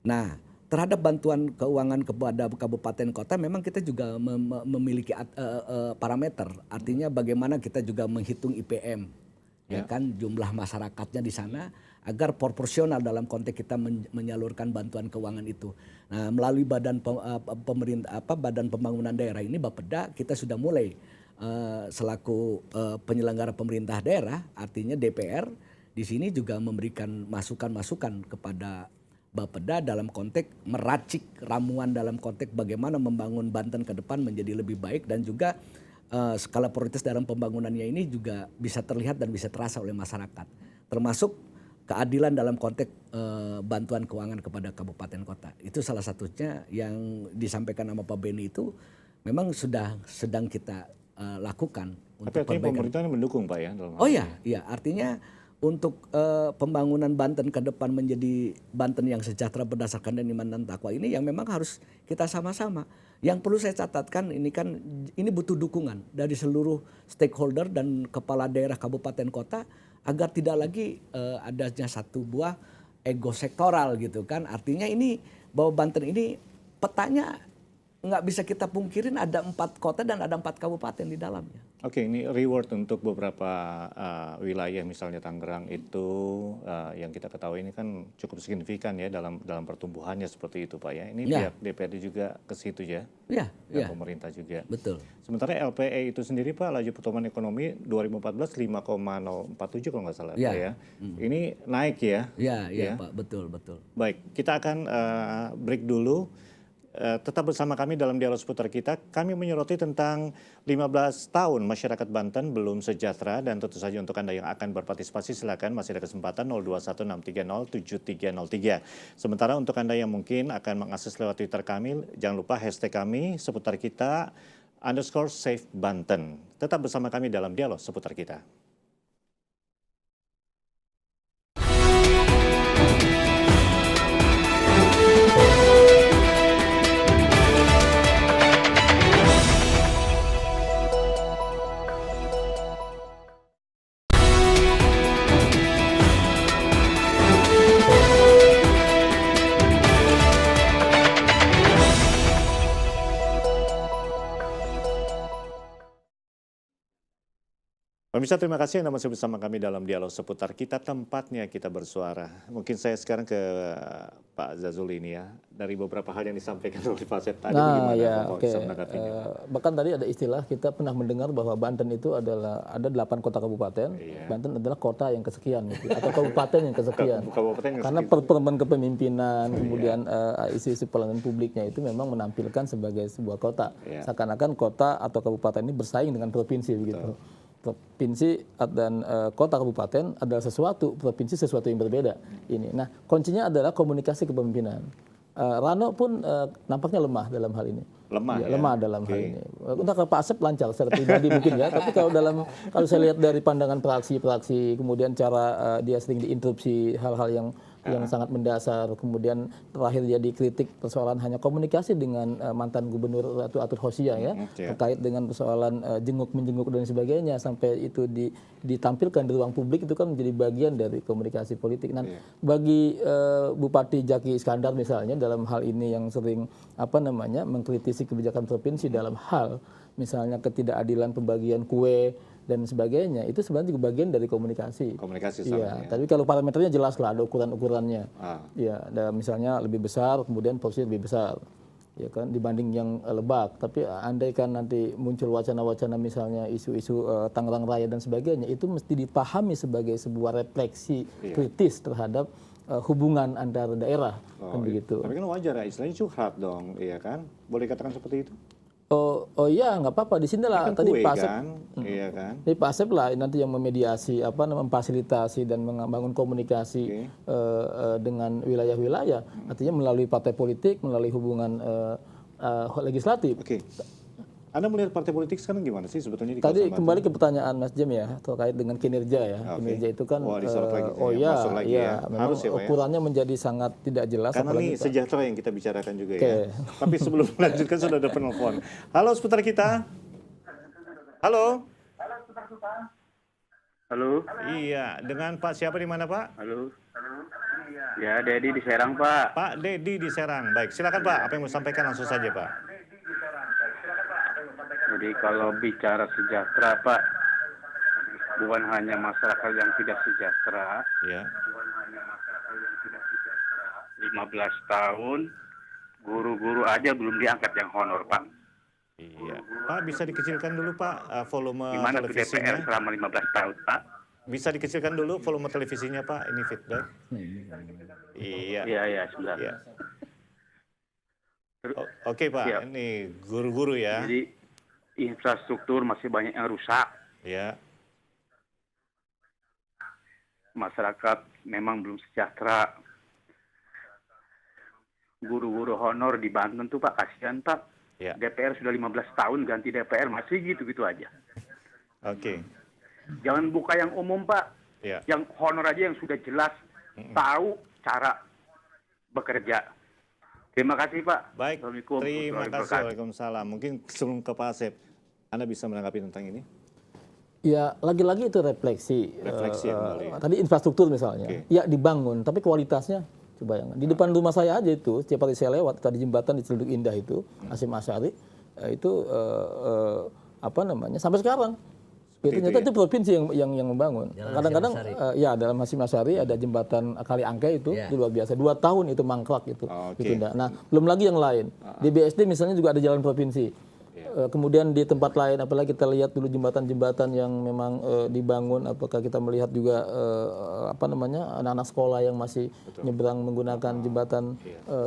Nah, terhadap bantuan keuangan kepada kabupaten kota memang kita juga memiliki parameter, artinya bagaimana kita juga menghitung IPM, ya kan, jumlah masyarakatnya di sana, agar proporsional dalam konteks kita menyalurkan bantuan keuangan itu. Nah, melalui badan pembangunan daerah ini, Bapeda, kita sudah mulai selaku penyelenggara pemerintah daerah, artinya DPR di sini juga memberikan masukan-masukan kepada Bapeda dalam konteks meracik ramuan dalam konteks bagaimana membangun Banten ke depan menjadi lebih baik, dan juga skala prioritas dalam pembangunannya ini juga bisa terlihat dan bisa terasa oleh masyarakat, termasuk keadilan dalam konteks bantuan keuangan kepada kabupaten kota. Itu salah satunya yang disampaikan sama Pak Beni, itu memang sudah sedang kita lakukan. Tapi artinya pemerintah mendukung, Pak, ya? Oh iya, artinya untuk pembangunan Banten ke depan menjadi Banten yang sejahtera berdasarkan iman dan takwa ini, yang memang harus kita sama-sama. Yang perlu saya catatkan, ini butuh dukungan dari seluruh stakeholder dan kepala daerah kabupaten kota, agar tidak lagi adanya satu buah ego sektoral gitu kan. Artinya ini bahwa Banten ini petanya nggak bisa kita pungkirin, ada 4 kota dan ada 4 kabupaten di dalamnya. Oke, ini reward untuk beberapa wilayah, misalnya Tangerang itu yang kita ketahui ini kan cukup signifikan ya dalam pertumbuhannya seperti itu, Pak ya. Ini pihak DPRD juga ke situ ya. Iya. Pemerintah juga. Betul. Sementara LPE itu sendiri, Pak, laju pertumbuhan ekonomi 2014 5,047 kalau nggak salah, Pak ya. Ini naik ya. Iya, Pak, betul. Baik, kita akan break dulu. Tetap bersama kami dalam dialog seputar kita. Kami menyoroti tentang 15 tahun masyarakat Banten belum sejahtera, dan tentu saja untuk Anda yang akan berpartisipasi silakan, masih ada kesempatan 0216307303. Sementara untuk Anda yang mungkin akan mengakses lewat Twitter kami, jangan lupa hashtag kami seputar kita _save Banten. Tetap bersama kami dalam dialog seputar kita. Pemirsa, terima kasih Anda masih bersama kami dalam dialog seputar kita, tempatnya kita bersuara. Mungkin saya sekarang ke Pak Zazuli ini ya, dari beberapa hal yang disampaikan oleh Pak Sep tadi. Nah ya, oke. Bahkan tadi ada istilah, kita pernah mendengar bahwa Banten itu ada 8 kota kabupaten, Banten adalah kota yang kesekian gitu, atau kabupaten yang kesekian. Karena performa kepemimpinan, kemudian isu-isu pelayanan publiknya itu memang menampilkan sebagai sebuah kota. Seakan-akan kota atau kabupaten ini bersaing dengan provinsi begitu. Provinsi dan kota kabupaten adalah provinsi sesuatu yang berbeda ini. Nah, kuncinya adalah komunikasi kepemimpinan. Rano pun nampaknya lemah dalam hal ini. Lemah dalam hal ini. Untuk Pak Asep lancar secara pribadi mungkin ya, tapi kalau saya lihat dari pandangan praksi, kemudian cara dia sering diinterupsi hal-hal yang yang sangat mendasar. Kemudian terakhir dia dikritik persoalan hanya komunikasi dengan mantan gubernur Ratu Atur Khosia ya, terkait dengan persoalan jenguk-menjenguk dan sebagainya, sampai itu ditampilkan di ruang publik, itu kan menjadi bagian dari komunikasi politik. Nah, bagi Bupati Jaki Iskandar misalnya dalam hal ini yang sering mengkritisi kebijakan provinsi dalam hal misalnya ketidakadilan pembagian kue dan sebagainya, itu sebenarnya juga bagian dari komunikasi. Komunikasi ya, ya. tapi kalau parameternya jelas lah, ada ukuran-ukurannya. Ya, ada misalnya lebih besar, kemudian porsi lebih besar, ya kan, dibanding yang Lebak. Tapi andaikan nanti muncul wacana-wacana misalnya isu-isu Tangerang Raya dan sebagainya, itu mesti dipahami sebagai sebuah refleksi kritis terhadap hubungan antar daerah, kan begitu. Tapi kan wajar ya, istilahnya curhat dong, iya kan? Boleh katakan seperti itu? Oh iya, nggak apa-apa. Di sini lah kan tadi Pak Asep, kan? Iya kan? Jadi Pak Asep lah nanti yang memediasi, memfasilitasi dan membangun komunikasi dengan wilayah-wilayah. Artinya melalui partai politik, melalui hubungan legislatif. Oke. Anda melihat partai politik sekarang gimana sih sebetulnya di Tadi kawasan kembali Banten? ke pertanyaan Mas Jem ya, terkait dengan kinerja ya. Kinerja itu kan, masuk lagi ya. memang Harus ya, Pak, ya? ukurannya menjadi sangat tidak jelas. Karena ini apalagi sejahtera yang kita bicarakan juga ya. Tapi sebelum melanjutkan sudah ada penelpon. Halo seputar kita. Halo. Halo. Iya, dengan Pak siapa di mana Pak? Halo. Ya, Dedi di Serang, Pak. Pak Dedi di Serang. Baik, silakan Pak. Apa yang mau sampaikan langsung saja Pak. Jadi kalau bicara sejahtera, Pak, bukan hanya masyarakat yang tidak sejahtera. Ya. 15 tahun, guru-guru aja belum diangkat yang honor, Pak. Iya. Pak, bisa dikecilkan dulu Pak volume Gimana tuh televisinya? DPR selama 15 tahun, Pak? Bisa dikecilkan dulu volume televisinya Pak, ini feedback. Iya. Iya, sebentar. Iya. Oke Pak, ini guru-guru ya. Jadi infrastruktur masih banyak yang rusak. Ya. Masyarakat memang belum sejahtera. Guru-guru honor di Banten tuh Pak, kasihan Pak. Ya. DPR sudah 15 tahun ganti DPR masih gitu-gitu aja. Oke. Jangan buka yang umum Pak. Ya. Yang honor aja yang sudah jelas tahu cara bekerja. Terima kasih Pak. Baik, terima kasih. Waalaikumsalam. Mungkin sebelum ke Pak Asep, Anda bisa menanggapi tentang ini? Ya, lagi-lagi itu refleksi. Tadi infrastruktur misalnya, ya dibangun, tapi kualitasnya, coba bayangkan. Di depan rumah saya aja itu, setiap hari saya lewat, tadi jembatan di Celuduk Indah itu, Hasyim Asyari, itu sampai sekarang. Ternyata itu provinsi yang membangun. Kadang-kadang ya dalam Hasyim Asyari ada jembatan Kaliangke itu luar biasa. 2 tahun itu mangkrak itu. Nah, belum lagi yang lain. Di BSD misalnya juga ada jalan provinsi. Kemudian di tempat lain, apalagi kita lihat dulu jembatan-jembatan yang memang dibangun, apakah kita melihat juga anak-anak sekolah yang masih nyebrang menggunakan jembatan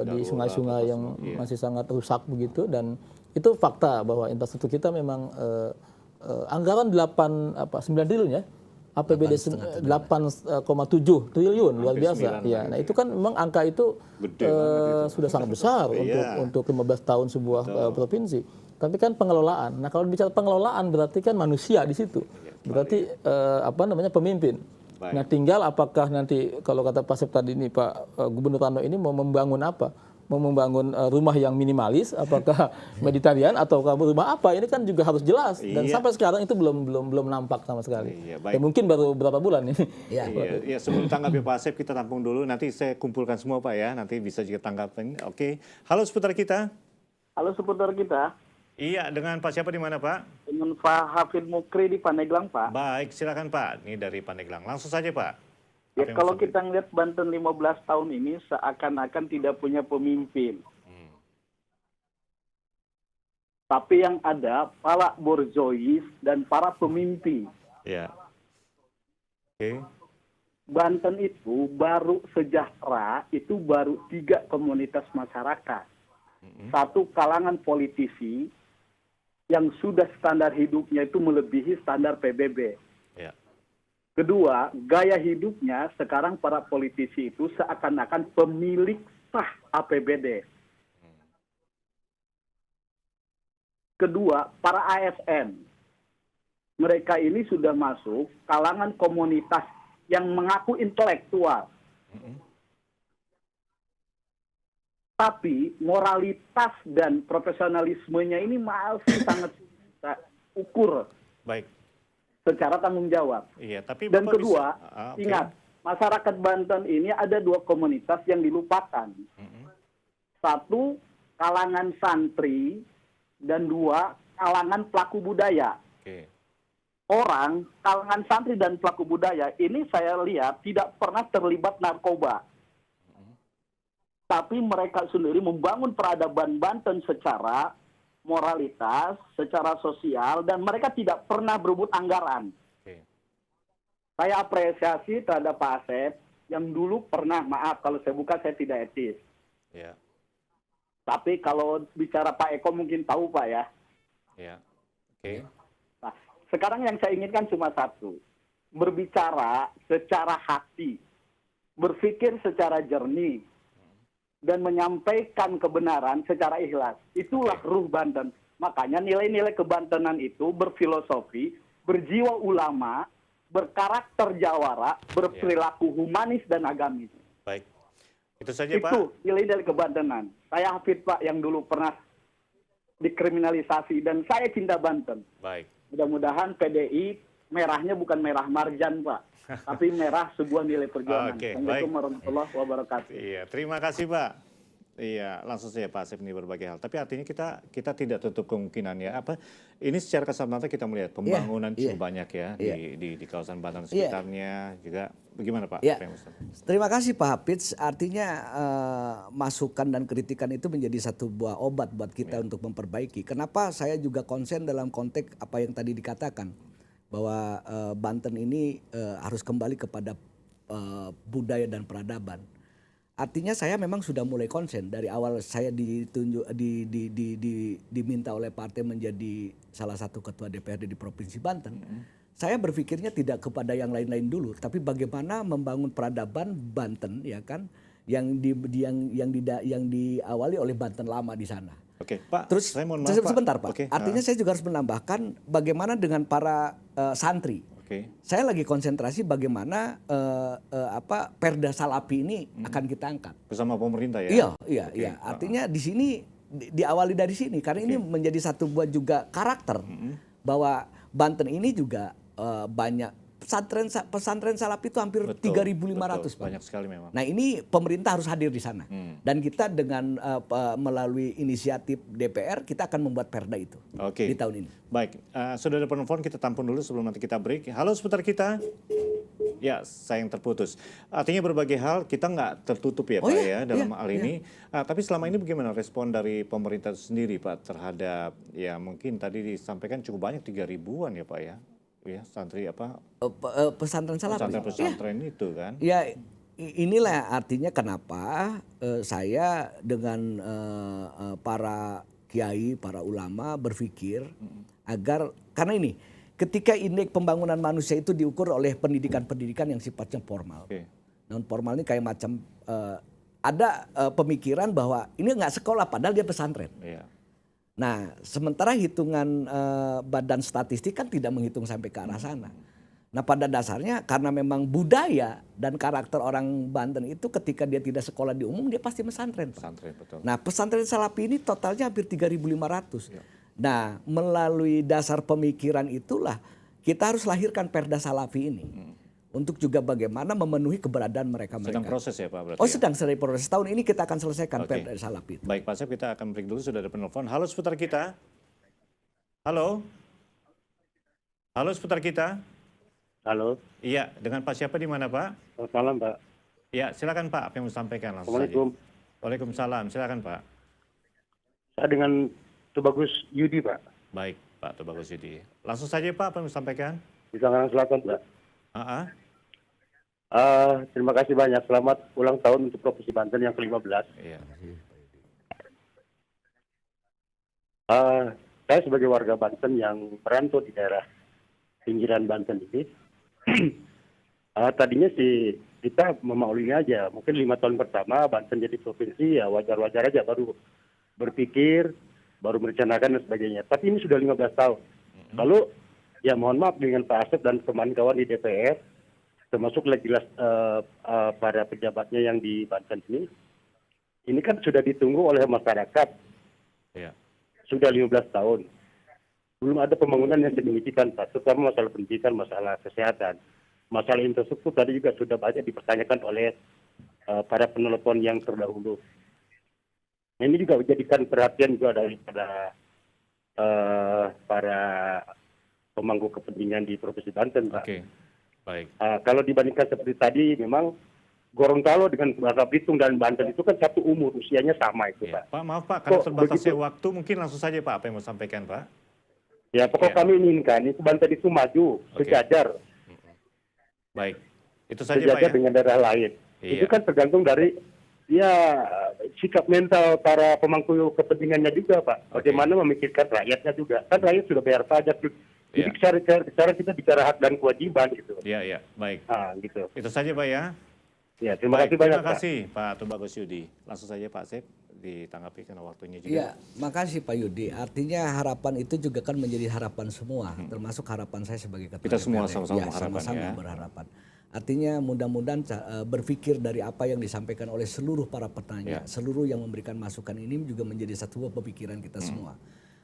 di sungai-sungai yang masih sangat rusak begitu. Dan itu fakta bahwa infrastruktur kita memang anggaran 9 triliun ya, APBD 8,7 triliun, luar biasa. Ya, nah itu kan memang angka itu sudah sangat besar untuk 15 tahun sebuah provinsi. Tapi kan pengelolaan. Nah kalau bicara pengelolaan berarti kan manusia di situ. Berarti pemimpin. Nah tinggal apakah nanti kalau kata Pak Sep tadi ini Pak Gubernur Tano ini mau membangun apa? Mau membangun rumah yang minimalis, apakah meditarian atau rumah apa? Ini kan juga harus jelas. Dan sampai sekarang itu belum nampak sama sekali. Ya, mungkin baru beberapa bulan ini. Iya. Sebelum tanggapi Pak Asep kita tampung dulu. Nanti saya kumpulkan semua Pak ya. Nanti bisa juga tanggapin. Oke. Halo seputar kita. Halo seputar kita. Iya, dengan Pak siapa di mana Pak? Dengan Pak Hafid Mukri di Pandeglang Pak. Baik, silakan Pak. Ini dari Pandeglang. Langsung saja Pak. Ya kalau kita ngeliat Banten 15 tahun ini seakan-akan tidak punya pemimpin. Tapi yang ada para borzois dan para pemimpin. Ya. Oke. Banten itu baru sejahtera, itu baru 3 komunitas masyarakat. 1 kalangan politisi yang sudah standar hidupnya itu melebihi standar PBB. Ya. Kedua, gaya hidupnya sekarang para politisi itu seakan-akan pemilik sah APBD. Kedua, para ASN. Mereka ini sudah masuk kalangan komunitas yang mengaku intelektual. Tapi moralitas dan profesionalismenya ini masih sangat kita ukur Baik. secara tanggung jawab. Iya, tapi Dan Bapak kedua, oke. ingat, masyarakat Banten ini ada 2 komunitas yang dilupakan. Satu, kalangan santri, dan 2, kalangan pelaku budaya. Oke. Orang, kalangan santri dan pelaku budaya ini saya lihat tidak pernah terlibat narkoba. Tapi mereka sendiri membangun peradaban Banten secara moralitas, secara sosial, dan mereka tidak pernah berebut anggaran. Oke. Saya apresiasi terhadap Pak Asep yang dulu pernah, maaf kalau saya buka saya tidak etis. Ya. Tapi kalau bicara Pak Eko mungkin tahu Pak ya. Ya. Oke. Nah, sekarang yang saya inginkan cuma satu. Berbicara secara hati. Berpikir secara jernih. Dan menyampaikan kebenaran secara ikhlas. Itulah ruh Banten. Makanya nilai-nilai kebantenan itu berfilosofi, berjiwa ulama, berkarakter jawara, berperilaku humanis dan agamis. Baik. Itu saja, Pak. Itu nilai-nilai kebantenan. Saya Hafid Pak yang dulu pernah dikriminalisasi dan saya cinta Banten. Baik. Mudah-mudahan PDI merahnya bukan merah marjan Pak. Tapi merah sebuah nilai perjuangan. Oke, Assalamualaikum baik. warahmatullahi wabarakatuh. Iya, terima kasih Pak. Iya, langsung saja Pak Asep ini berbagai hal. Tapi artinya kita tidak tutup kemungkinan ya. Ini secara kasat mata kita melihat pembangunan cukup banyak ya di kawasan Banten sekitarnya juga. Bagaimana Pak? Ya. Terima kasih Pak Hafiz. Artinya masukan dan kritikan itu menjadi satu buah obat buat kita untuk memperbaiki. Kenapa saya juga konsen dalam konteks apa yang tadi dikatakan bahwa Banten ini harus kembali kepada budaya dan peradaban. Artinya saya memang sudah mulai konsen dari awal saya diminta oleh partai menjadi salah satu ketua DPRD di Provinsi Banten. Saya berpikirnya tidak kepada yang lain-lain dulu, tapi bagaimana membangun peradaban Banten ya kan yang diawali oleh Banten lama di sana. Oke, Pak. Terus saya mohon maaf, Pak. sebentar Pak. Oke, Artinya saya juga harus menambahkan bagaimana dengan para santri. Oke. Saya lagi konsentrasi bagaimana Perda Salapi ini akan kita angkat Bersama pemerintah ya. Iya. Artinya di sini diawali dari sini karena ini menjadi satu buat juga karakter bahwa Banten ini juga banyak pesantren Salafi itu hampir 3.500 Pak. Banyak sekali memang. Nah ini pemerintah harus hadir di sana dan kita dengan melalui inisiatif DPR kita akan membuat perda itu di tahun ini. Baik, sudah ada penelpon kita tampun dulu sebelum nanti kita break. Halo seputar kita. Ya, sayang terputus. Artinya berbagai hal kita nggak tertutup ya Pak ya dalam hal ini. Tapi selama ini bagaimana respon dari pemerintah sendiri Pak terhadap ya mungkin tadi disampaikan cukup banyak 3.000-an ya Pak ya. Ya, santri pesantren Salafi. Pesantren itu kan. Ya, inilah artinya kenapa saya dengan para kiai, para ulama berpikir agar karena ini ketika indeks pembangunan manusia itu diukur oleh pendidikan-pendidikan yang sifatnya formal. Non formal ini kayak macam ada pemikiran bahwa ini nggak sekolah padahal dia pesantren. Nah, sementara hitungan badan statistik kan tidak menghitung sampai ke arah sana. Nah, pada dasarnya karena memang budaya dan karakter orang Banten itu ketika dia tidak sekolah di umum dia pasti pesantren. Pesantren, betul. Nah, pesantren Salafi ini totalnya hampir 3.500. Nah, melalui dasar pemikiran itulah kita harus lahirkan Perda Salafi ini. Untuk juga bagaimana memenuhi keberadaan mereka. Sedang proses ya Pak berarti. Sedang proses. Tahun ini kita akan selesaikan Perda Salafi. Baik Pak Asep, kita akan break dulu, sudah ada penelpon. Halo seputar kita. Halo. Halo seputar kita. Halo. Iya, dengan Pak siapa di mana Pak? Selamat malam Pak. Ya, silakan Pak, apa yang mau sampaikan langsung saja. Waalaikumsalam, silakan Pak. Saya dengan Tubagus Yudi Pak. Baik Pak Tubagus Yudi. Langsung saja Pak, apa yang mau sampaikan? Di Tangerang Selatan Pak. Terima kasih banyak. Selamat ulang tahun untuk Provinsi Banten yang ke-15. Iya. Saya sebagai warga Banten yang merantau di daerah pinggiran Banten ini, tadinya sih kita memaklumi aja. Mungkin 5 tahun pertama Banten jadi provinsi ya wajar-wajar aja, baru berpikir, baru merencanakan dan sebagainya. Tapi ini sudah 15 tahun. Lalu ya mohon maaf dengan Pak Asep dan kawan-kawan di DPR, termasuk jelas para pejabatnya yang di Banten ini, ini kan sudah ditunggu oleh masyarakat. Ya. Sudah 15 tahun. Belum ada pembangunan yang signifikan, Pak. Terutama masalah pendidikan, masalah kesehatan. Masalah infrastruktur tadi juga sudah banyak dipertanyakan oleh para penelpon yang terdahulu. Nah, ini juga menjadikan perhatian juga daripada para pemangku kepentingan di Provinsi Banten, Pak. Oke, baik. Kalau dibandingkan seperti tadi, memang Gorontalo dengan Bangka Belitung dan Banten itu kan satu umur, usianya sama itu, Ya. Pak. Pak, maaf Pak, karena Kok terbatasnya begitu? waktu, mungkin langsung saja Pak, apa yang mau sampaikan Pak? Ya, pokok Ya. kami inginkan itu Banten itu maju, Oke. sejajar, Baik, itu saja Pak sejajar ya. dengan daerah lain. Iya. Itu kan tergantung dari sikap mental para pemangku kepentingannya juga, Pak. Bagaimana memikirkan rakyatnya juga. Kan rakyat sudah bayar pajak. Jadi secara kita bicara hak dan kewajiban gitu. Iya, baik. Gitu. Itu saja Pak ya. Ya, terima Baik, kasih banyak, terima kasih Pak Tubagus Yudi. Langsung saja Pak Asep ditanggapi karena waktunya juga. Iya, makasih Pak Yudi. Artinya harapan itu juga kan menjadi harapan semua, termasuk harapan saya sebagai ketua Kita semua DPRD. sama-sama Ya, berharapan, sama-sama ya. berharapan. Artinya mudah-mudahan berpikir dari apa yang disampaikan oleh seluruh para petanya, seluruh yang memberikan masukan ini juga menjadi satu pemikiran kita semua.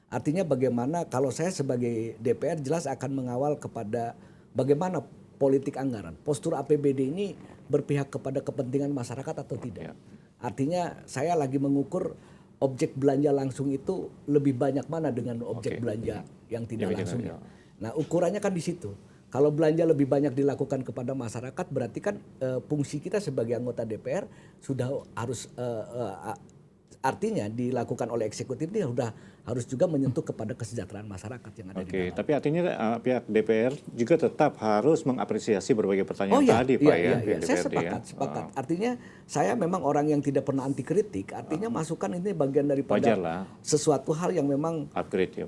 Artinya bagaimana kalau saya sebagai DPR jelas akan mengawal kepada bagaimana politik anggaran. Postur APBD ini berpihak kepada kepentingan masyarakat atau tidak. Artinya saya lagi mengukur objek belanja langsung itu lebih banyak mana dengan objek belanja yang tidak langsung. Nah, ukurannya kan di situ. Kalau belanja lebih banyak dilakukan kepada masyarakat, berarti kan fungsi kita sebagai anggota DPR sudah harus artinya dilakukan oleh eksekutif ini sudah harus juga menyentuh kepada kesejahteraan masyarakat yang ada di dalam. Tapi artinya pihak DPR juga tetap harus mengapresiasi berbagai pertanyaan tadi Pak ya. Iya. Saya sepakat. Artinya saya memang orang yang tidak pernah anti kritik. Artinya masukan ini bagian daripada sesuatu hal yang memang upgrade ya,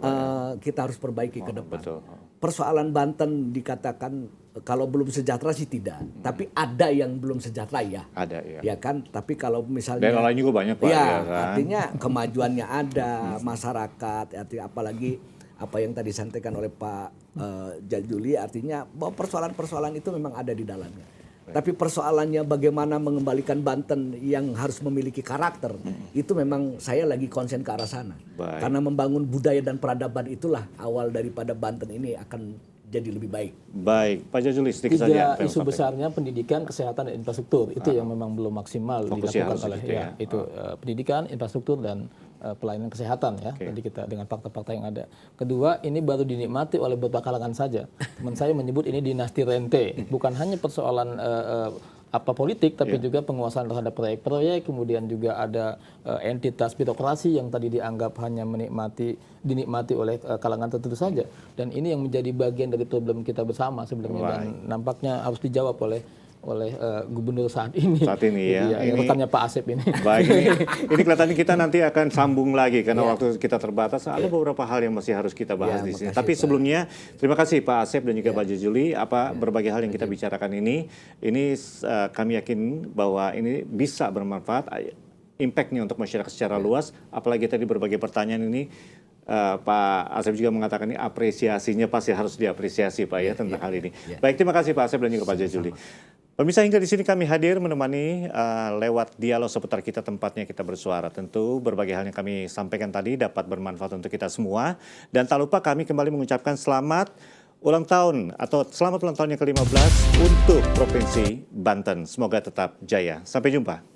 kita harus perbaiki ke depan. Betul. Persoalan Banten dikatakan kalau belum sejahtera sih tidak, tapi ada yang belum sejahtera ya. Ada ya. Ya kan, tapi kalau misalnya daerah lain juga banyak Pak. Ya, kan? artinya kemajuannya ada, masyarakat, artinya apalagi apa yang tadi disampaikan oleh Pak Jajuli, artinya bahwa persoalan-persoalan itu memang ada di dalamnya. Tapi persoalannya bagaimana mengembalikan Banten yang harus memiliki karakter, itu memang saya lagi konsen ke arah sana. Karena membangun budaya dan peradaban itulah awal daripada Banten ini akan jadi lebih baik. Baik, Pak Jajuli sedikit saja. Isu besarnya pendidikan, kesehatan, dan infrastruktur itu yang memang belum maksimal dilakukan oleh pendidikan, infrastruktur, dan pelayanan kesehatan ya. Tadi kita dengan fakta-fakta yang ada. Kedua, ini baru dinikmati oleh beberapa kalangan saja. Teman saya menyebut ini dinasti rente, bukan hanya persoalan politik, tapi juga penguasaan terhadap proyek-proyek, kemudian juga ada entitas birokrasi yang tadi dianggap hanya dinikmati oleh kalangan tertentu saja. Dan ini yang menjadi bagian dari problem kita bersama sebenarnya, dan nampaknya harus dijawab oleh gubernur saat ini. Saat ini ya. Ini rekannya Pak Asep ini. Baik, ini kelihatannya kita nanti akan sambung lagi karena waktu kita terbatas. Ada beberapa hal yang masih harus kita bahas di sini. Tapi sebelumnya terima kasih Pak Asep dan juga Pak Jajuli. Berbagai hal yang kita bicarakan ini kami yakin bahwa ini bisa bermanfaat. Impact-nya untuk masyarakat secara luas. Apalagi tadi berbagai pertanyaan ini. Pak Asep juga mengatakan ini apresiasinya pasti harus diapresiasi Pak ya tentang hal ini. Baik, terima kasih Pak Asep dan juga Pak Jajuli. Pemirsa, hingga di sini kami hadir menemani lewat dialog seputar kita tempatnya kita bersuara. Tentu berbagai hal yang kami sampaikan tadi dapat bermanfaat untuk kita semua. Dan tak lupa kami kembali mengucapkan selamat ulang tahun atau selamat ulang tahun yang ke-15 untuk Provinsi Banten. Semoga tetap jaya. Sampai jumpa.